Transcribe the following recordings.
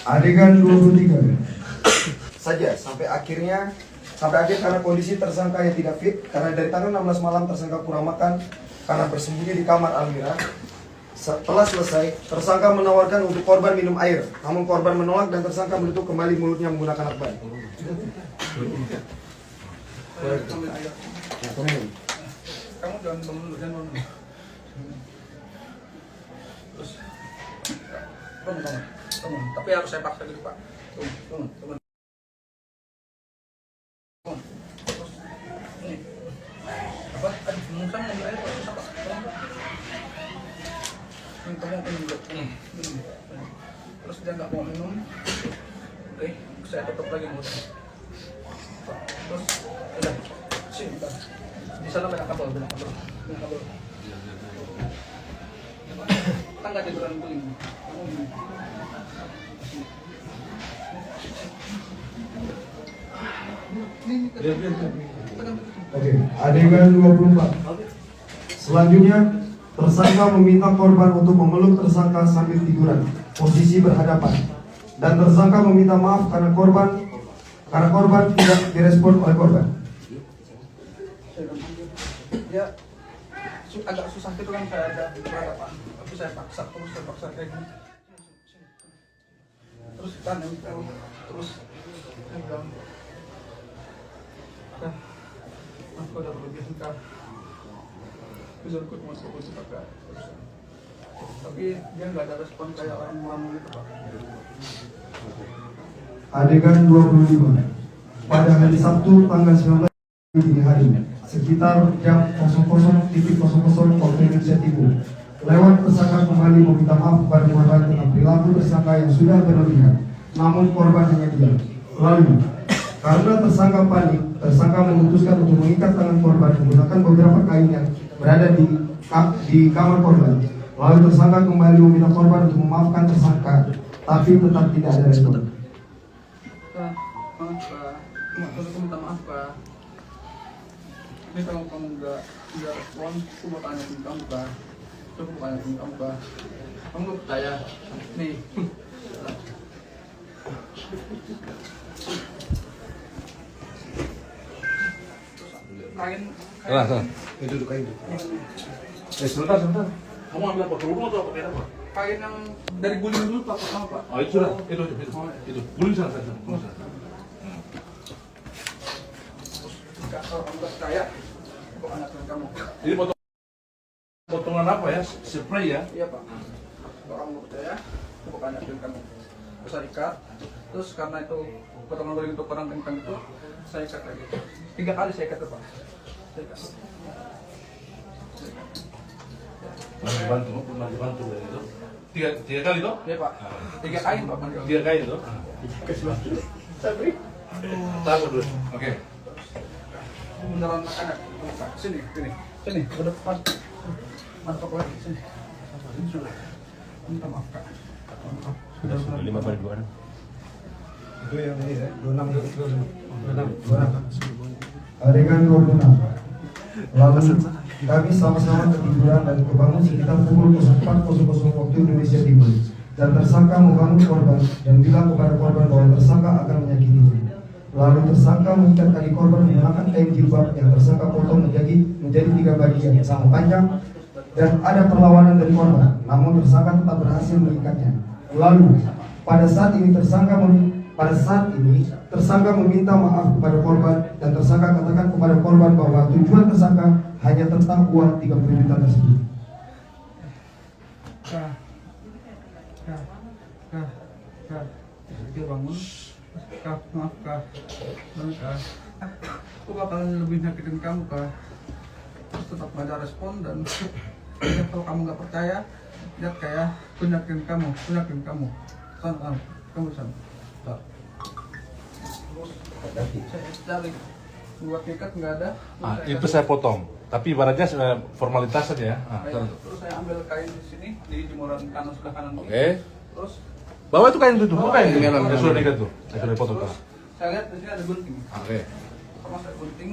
Adegan 23 saja sampai akhir karena kondisi tersangka yang tidak fit karena dari tanggal 16 malam tersangka kurang makan karena bersembunyi di kamar Almira. Setelah selesai, tersangka menawarkan untuk korban minum air, namun korban menolak dan tersangka menutup kembali mulutnya menggunakan lakban. Kamu jangan bangun dulu, jangan bangun. Terus, bangun. Tapi harus saya paksa gitu Pak. Bangun. Terus, ini. Apa? Musang ngambil air Pak, susah Pak. Minum. Terus dia nggak mau minum. Oke, saya tutup lagi mulutnya. Terus, udah. Sini, Pak. Di sana banyak kabel. Tangga tiduran kuning. Oke, adegan 24. Selanjutnya, tersangka meminta korban untuk memeluk tersangka sambil tiduran, posisi berhadapan. Dan tersangka meminta maaf karena korban tidak direspon oleh korban. Dia agak susah gitu kan saya ada berhadapan, tapi saya paksa kayak gini. Terus kita nempel, terus pegang. Aku udah berlebihan kah? Bisa ikut masuk pakai. Tapi dia nggak ada respon kayak orang lama gitu Pak. Adegan 25. Pada hari Sabtu tanggal 19 dini hari, sekitar jam 00.00 waktu Indonesia Timur, lewat tersangka kembali meminta maaf kepada korban tentang perilaku tersangka yang sudah berlebihan, namun korban hanya diam. Lalu, karena tersangka panik, tersangka memutuskan untuk mengikat tangan korban menggunakan beberapa kain yang berada di kamar korban. Lalu tersangka kembali meminta korban untuk memaafkan tersangka, tapi tetap tidak ada respon. Aku minta maaf Pak. Ini kalau kamu nggak respon, aku mau tanya ke kamu Pak. Kamu nggak percaya? Nih. Kain. Duduk kain. Sebentar. Kamu ambil apa? Kerudung atau pakai apa? Kain yang dari guling dulu Pak, pertama Pak. Oh itu sudah, itu. Guling sana. Kalau kamu nggak percaya, aku anak kamu. Ini potongan apa ya? Spray ya? Iya Pak. Kalau kamu nggak percaya, aku anak kamu. Saya ikat. Terus karena itu potongan guling untuk orang kencang itu, saya ikat lagi. 3 kali saya ikat Pak. Saya ikat. Pernah dibantu dari itu. 3 kali toh? Iya Pak. 3 kain Pak. 3 kali toh? Sabri. Tahu dulu. Oke. Beneran anak. Sini ke depan. Mantap lagi sini. Sudah. Minta maaf Kak. Sudah 5 kali 2. Itu yang ini ya, 26. Adegan 26. Lalu kami sama-sama ketiduran dan kebangun sekitar pukul 04.00 waktu Indonesia Timur. Dan tersangka membangun korban dan bilang kepada korban bahwa tersangka akan menyakitinya. Lalu tersangka mengikat kaki korban menggunakan kain jilbab yang tersangka potong menjadi 3 bagian sama panjang dan ada perlawanan dari korban, namun tersangka tetap berhasil mengikatnya. Lalu pada saat ini tersangka meminta maaf kepada korban dan tersangka katakan kepada korban bahwa tujuan tersangka hanya tentang uang 30 juta tersebut. Dia bangun. Maaf Kak. Aku bakalan lebih nyakitin kamu Kak. Terus tetap gak ada respon dan kalau kamu nggak percaya, lihat kayak aku nyakitin kamu. Sana, kamu sana. Saya cari buat ikat nggak ada. Itu saya potong. Tapi ibaratnya formalitas saja ya. Terus saya ambil kain di sini di jemuran kanan sebelah kanan. Oke. Terus Bawa itu kain itu, kain yang sudah diikat tuh. Saya sudah potong. terus saya lihat di sini ada gunting. Oke. Sama saya gunting,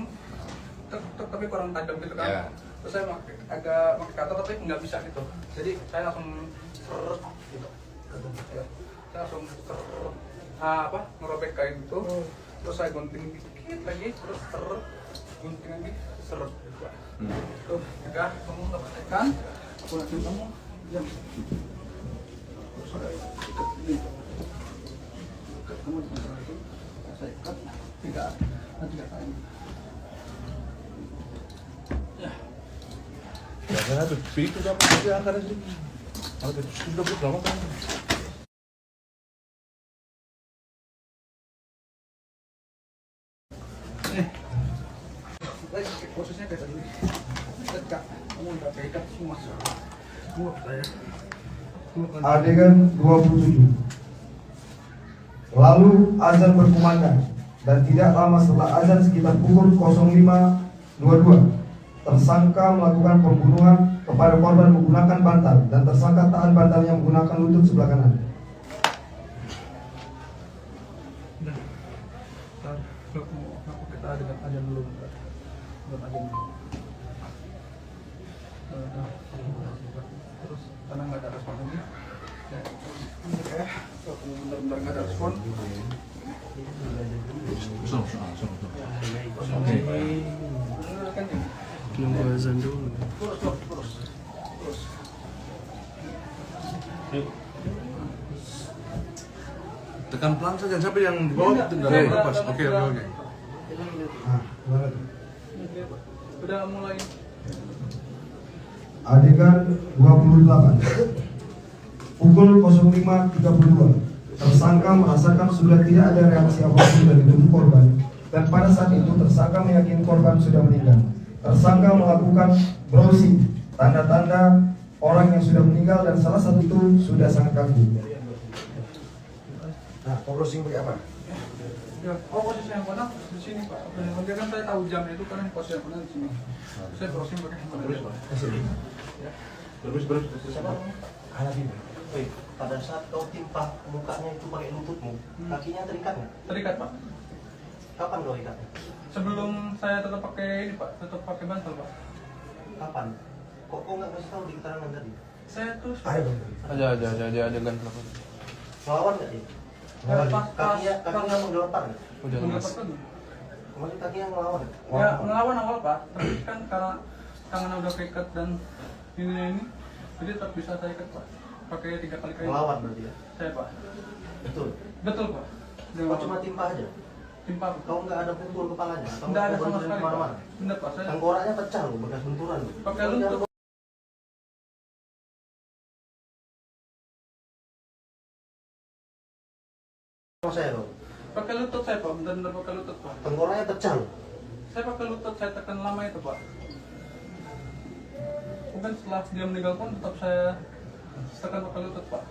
tapi kurang tajam gitu kan. Ya. terus saya agak pakai cutter tapi nggak bisa gitu, jadi saya langsung seret gitu ya. Saya langsung seret ngerobek kain itu, terus saya gunting dikit lagi, terus seret, gunting lagi, seret gitu Pak. Tuh, enggak, kamu nggak tekan, aku nanti kamu diam. Terus saya ikat ini, ikat kamu di sana itu, saya ikat, nanti kain. Ya. Jangan ada itu apa aja angkat aja. Ada sudah berapa kan? Posisinya kayak tadi. Tegak, kamu udah ikat semua. Semua saya. Adegan 27. Lalu azan berkumandang dan tidak lama setelah azan sekitar pukul 05.22 tersangka melakukan pembunuhan kepada korban menggunakan bantal dan tersangka tahan bantalnya menggunakan lutut sebelah kanan. Kita dengan azan dulu. Dengan azan dulu. Terus karena nggak ada respon lagi. Benar-benar nggak ada respon. Nunggu azan dulu. Terus. Tekan pelan saja sampai yang di bawah tinggal lepas. Oke. Nah, gimana tuh? Udah mulai. Adegan 28. Pukul 05.32 tersangka merasakan sudah tidak ada reaksi apapun dari tubuh korban dan pada saat itu tersangka meyakini korban sudah meninggal. Tersangka melakukan browsing tanda-tanda orang yang sudah meninggal dan salah satu itu sudah sangat kaku. Nah, browsing pakai apa? Ya, posisi yang benar di sini Pak. Nanti kan saya tahu jamnya itu kan posisi yang benar di sini. Saya browsing pakai handphone aja Pak. Ya. Terus. Anak ini. Pada saat kau timpa mukanya itu pakai lututmu, kakinya terikat nggak? Terikat Pak. Kapan kau ikatnya? Sebelum saya tetap pakai ini Pak, tetap pakai bantal Pak. Kapan? Kok kau nggak kasih tahu di keterangan tadi? Saya tuh Ada ganti. Melawan nggak dia? Kakinya menggelepar nggak? mengapa tuh? Kemarin kakinya ngelawan. Ya melawan awal Pak, tapi kan karena tangannya udah keikat dan ini, jadi tetap bisa saya ikat Pak. Pakai 3 kali kain. Ngelawan berarti ya? Saya Pak. Betul. Betul Pak. Kau cuma timpa aja? timpa. Kau nggak ada pukul kepalanya? Atau Nggak ada kau sama berjalan sekali Pak. kemana-mana? Bener Pak, saya Tengkoraknya pecah loh, bekas benturan loh. pakai Kau lutut. Sama saya loh. Pakai lutut saya Pak, bener-bener pakai lutut Pak. Tengkoraknya pecah loh. Saya pakai lutut, saya tekan lama itu Pak. Mungkin setelah dia meninggal pun tetap saya tekan pakai lutut Pak.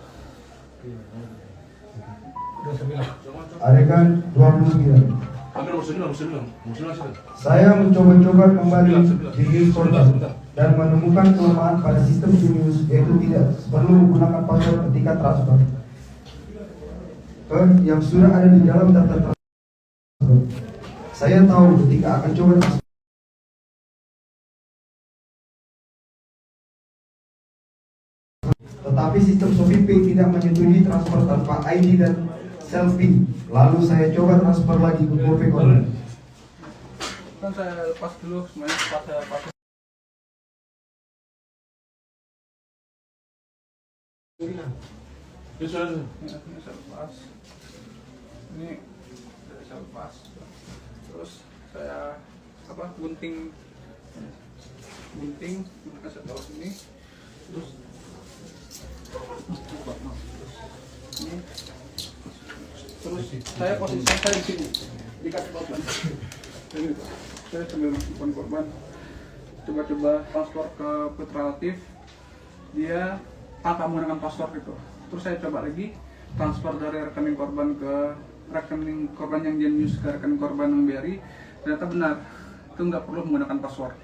Adegan 29. Ambil musuh bilang. Saya mencoba-coba kembali Genius korban dan menemukan kelemahan pada sistem Genius, yaitu tidak perlu menggunakan password ketika transfer yang sudah ada di dalam daftar transfer. Saya tahu ketika akan coba transfer, tetapi sistem Shopee Pay tidak menyetujui transfer tanpa ID dan selfie. Lalu saya coba transfer lagi ke GoPay korban. Kan saya lepas dulu semuanya, pas saya lepas. Ini sudah. Ini saya lepas. Ini saya lepas. Terus saya gunting, saya taruh sini. Terus ini. Terus saya posisi saya di sini, di kaki korban. Ini, saya sambil masukkan korban, coba-coba password ke putra relatif, dia tanpa menggunakan password itu. Terus saya coba lagi transfer dari rekening korban ke rekening korban yang Genius ke rekening korban yang BRI, ternyata benar, itu nggak perlu menggunakan password,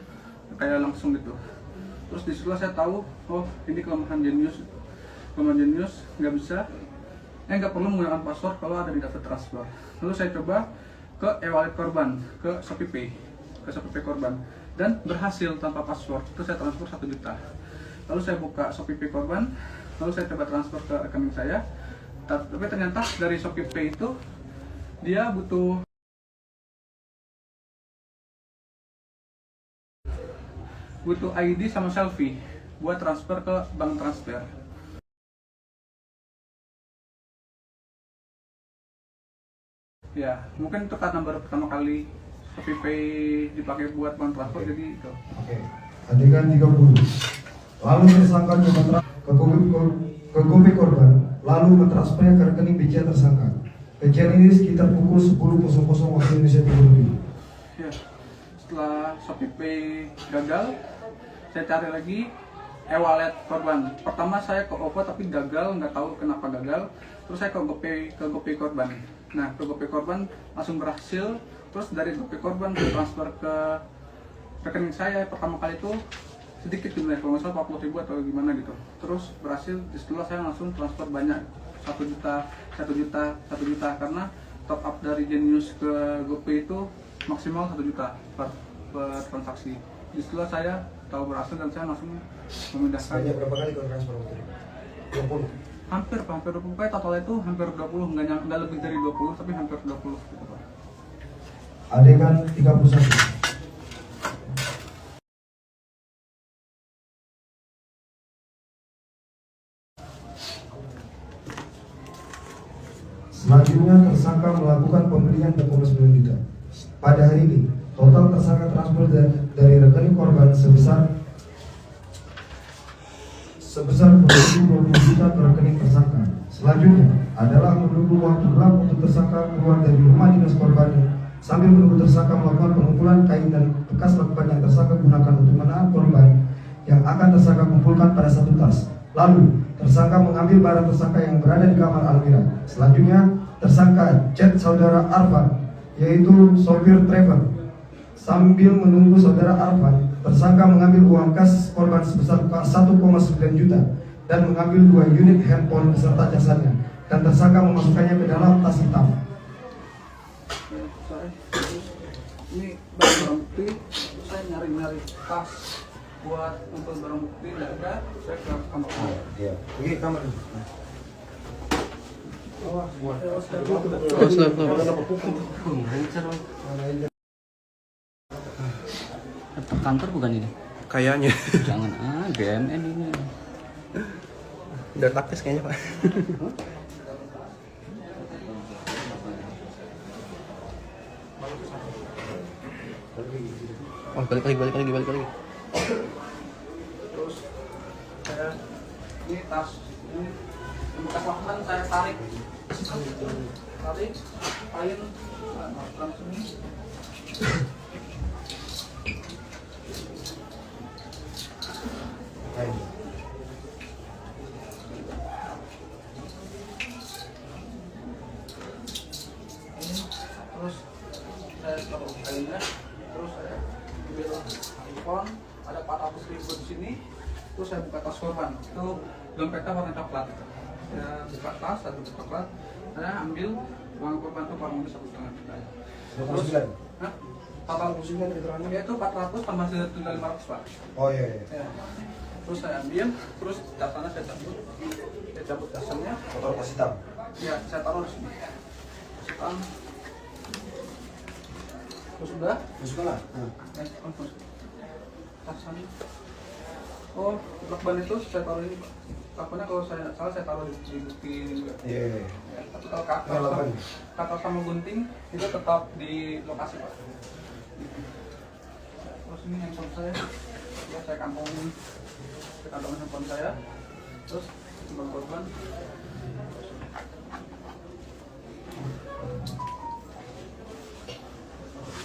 kayak langsung gitu. Terus disitulah saya tahu, oh ini kelemahan Genius, nggak bisa. Nggak perlu menggunakan password kalau ada di daftar transfer. Lalu saya coba ke e-wallet korban, ke Shopee Pay korban. dan berhasil tanpa password. Itu saya transfer 1 juta. Lalu saya buka Shopee Pay korban, lalu saya coba transfer ke rekening saya. Tapi ternyata dari Shopee Pay itu dia butuh ID sama selfie buat transfer ke bank transfer. Ya, mungkin itu karena baru pertama kali Shopee Pay dipakai buat bank transfer, jadi itu. Oke. Adegan 30. Lalu tersangka ke GoPay korban, lalu mentransfernya ke rekening BCA tersangka. Kejadian ini sekitar pukul 10.00 waktu Indonesia Timur. Ya, setelah Shopee Pay gagal, saya cari lagi e-wallet korban. Pertama saya ke OVO tapi gagal, nggak tahu kenapa gagal. Terus saya ke GoPay korban. Nah, ke GoPay korban langsung berhasil. Terus dari GoPay korban transfer ke rekening saya pertama kali itu sedikit jumlahnya, kalau nggak salah 40.000 atau gimana gitu. Terus berhasil, setelah saya langsung transfer banyak, 1 juta karena top up dari Genius ke GoPay itu maksimal 1 juta per transaksi. Setelah saya tahu berhasil dan saya langsung memindahkan. Banyak berapa kali kau transfer waktu itu? 20. Hampir 20, kayak totalnya itu hampir 20, nggak lebih dari 20, tapi hampir 20 gitu Pak. Adegan 31. Selanjutnya tersangka melakukan pembelian 29 juta. Pada hari ini, total tersangka transfer dari rekening korban sebesar 20 juta ke rekening tersangka. Selanjutnya adalah menunggu waktu gelap untuk tersangka keluar dari rumah dinas korban sambil menunggu tersangka melakukan pengumpulan kain dan bekas lakukan yang tersangka gunakan untuk menahan korban yang akan tersangka kumpulkan pada satu tas. Lalu tersangka mengambil barang tersangka yang berada di kamar Almira. Selanjutnya tersangka chat saudara Arfan, yaitu sopir travel. Sambil menunggu saudara Arfan, tersangka mengambil uang kas korban sebesar 1,9 juta dan mengambil 2 unit handphone beserta jasanya, dan tersangka memasukkannya ke dalam tas hitam. Ini barang bukti, saya nyari tas buat untuk barang bukti, nggak ada, saya ke kamar. Iya, ini kamar. Kantor bukan ini? Kayaknya. Jangan BMN ini. Udah taktis kayaknya Pak. Oh, balik lagi. Terus saya ini tas ini bekas lakukan saya tarik kain langsung ini. Terus saya taruh kainnya, terus saya ambil handphone, ada 400.000 di sini. Terus saya buka tas korban, itu dompetnya warna coklat. Saya buka tas, saya buka coklat, saya ambil uang korban itu kurang lebih 1,5 juta. Terus, total musuhnya itu 400 tambah 1.500 Pak. Oh iya. Ya. Terus saya ambil, terus dasarnya saya cabut dasarnya. Motor tas hitam. Ya, saya taruh di sini. Masukkan. Terus sudah? Masukkanlah. Masuk. Tasnya. Oh, lakban itu saya taruh ini Pak. Lakbannya kalau saya salah saya taruh di bukti ini juga. Iya. Ya, tapi kalau kakak sama gunting itu tetap di lokasi Pak. Terus ini handphone saya, ya saya kantongin handphone saya, terus jumlah korban.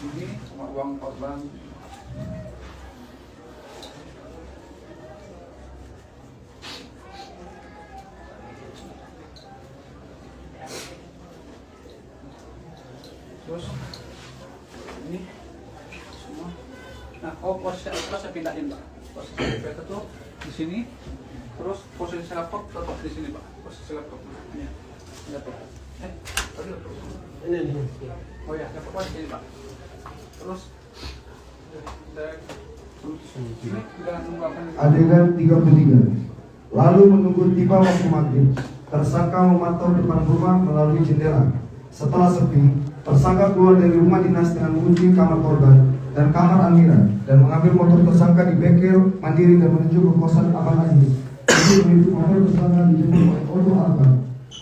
Ini cuma uang korban. Terus ini semua. Nah, posisi saya pindahin Pak. Posisi laptop itu di sini. Terus posisi laptop tetap di sini Pak. Posisi laptop. Ini. Laptop. Tadi laptop. Ini. Oh ya, laptop di sini Pak. Terus Ini jangan tunggu apa nih. Adegan 33. Lalu menunggu tiba waktu maghrib, tersangka memantau depan rumah melalui jendela. Setelah sepi, tersangka keluar dari rumah dinas dengan mengunci kamar korban dan kamar Amira dan mengambil motor tersangka di bengkel mandiri dan menuju ke kosan Abang Aziz. Untuk menuju motor tersangka dijemput oleh Oto Alba.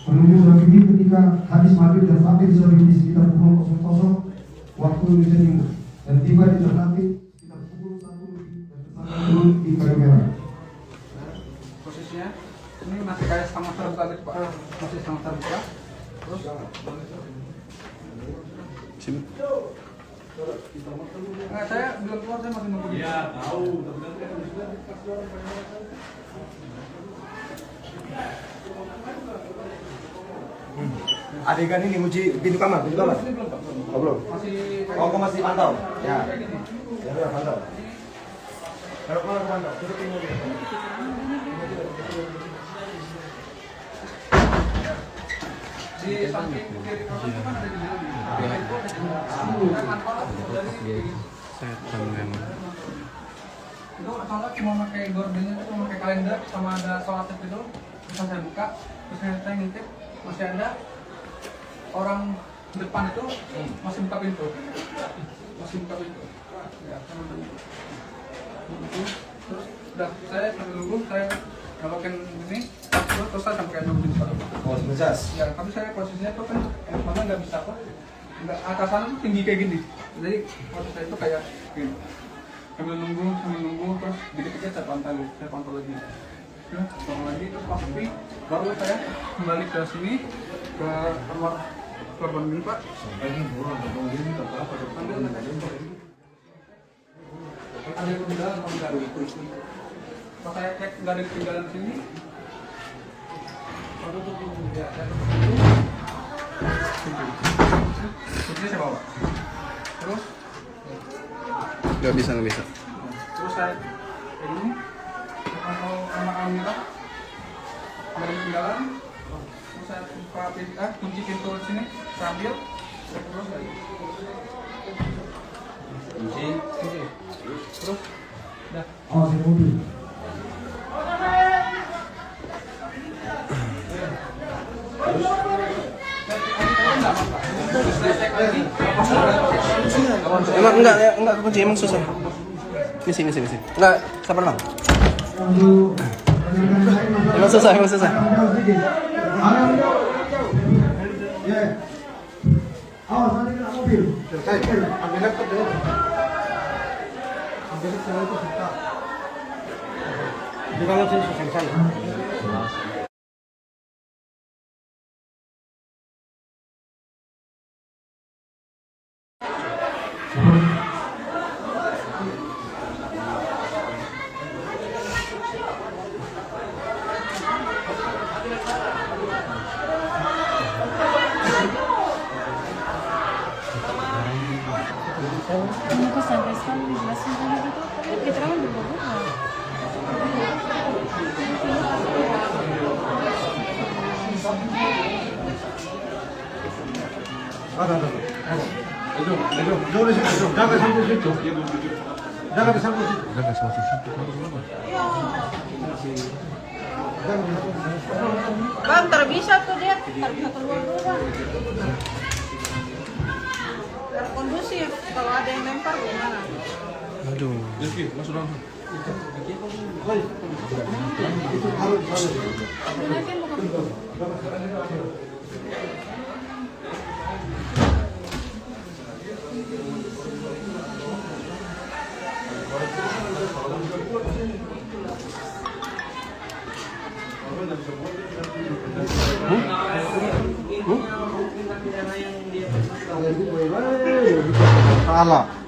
Menuju Sohibudi ketika habis maghrib dan sampai di Sohibudi sekitar pukul 00 waktu Indonesia Timur dan tiba di Ternate sekitar pukul 1 lebih dan tersangka turun di Kayu Merah. Posisinya ini masih kayak sama tadi Pak, masih sama terbuka. Terus nah, saya belum keluar, saya masih nunggu. Iya, tahu. Adegan ini uji pintu kamar, Ini belum, Pak. Oh, belum. Masih Oh, kau masih pantau? Ya. kayak gini. Ya, udah pantau. Kalau kau pantau, tutup ini aja. Di samping kiri kanan itu kan ada jendela. Nah, itu ada jendela. Saya mantau dari Setan memang. itu kalau cuma pakai gordennya itu cuma pakai kalender sama ada sholatnya gitu. Bisa saya buka, terus saya ngintip masih ada orang depan itu masih buka pintu, ya sama nunggu. Terus udah saya sambil nunggu, saya ngelakuin ini terus saya sampai nunggu di depan. Oh, sukses. Ya tapi saya posisinya tuh kan mana nggak bisa apa, nggak atasan tuh tinggi kayak gini, jadi posisi saya itu kayak gini. Sambil nunggu terus dikit-dikit saya pantau lagi. Ya, pantau lagi terus pas sepi baru saya kembali ke sini ke kamar korban ini Pak. Ada yang ketinggalan atau enggak? Pas saya cek nggak ada ketinggalan di sini. Baru tuh ya saya kunci saya bawa. Terus Nggak bisa. terus saya ini kalau sama Amira dari ketinggalan, terus saya buka kunci pintu sini, saya ambil, terus lagi kunci, terus dah. Oh, di mobil. Emang enggak kunci, emang susah. Misi. Enggak, sabar Bang. Untuk Emang susah. Ya. Awas nanti kena mobil. Ambil laptop deh. Jadi saya itu suka. Di dalam sini selesai. Kenapa sampai sekarang dijelasin tadi gitu? Keterangan berubah-ubah. Bang, terbisa tuh dia, terbisa keluar dulu bang. Biar kondusif, kalau ada yang lempar gimana? Aduh. Masuk dalam. Gunakan bukan. Salah.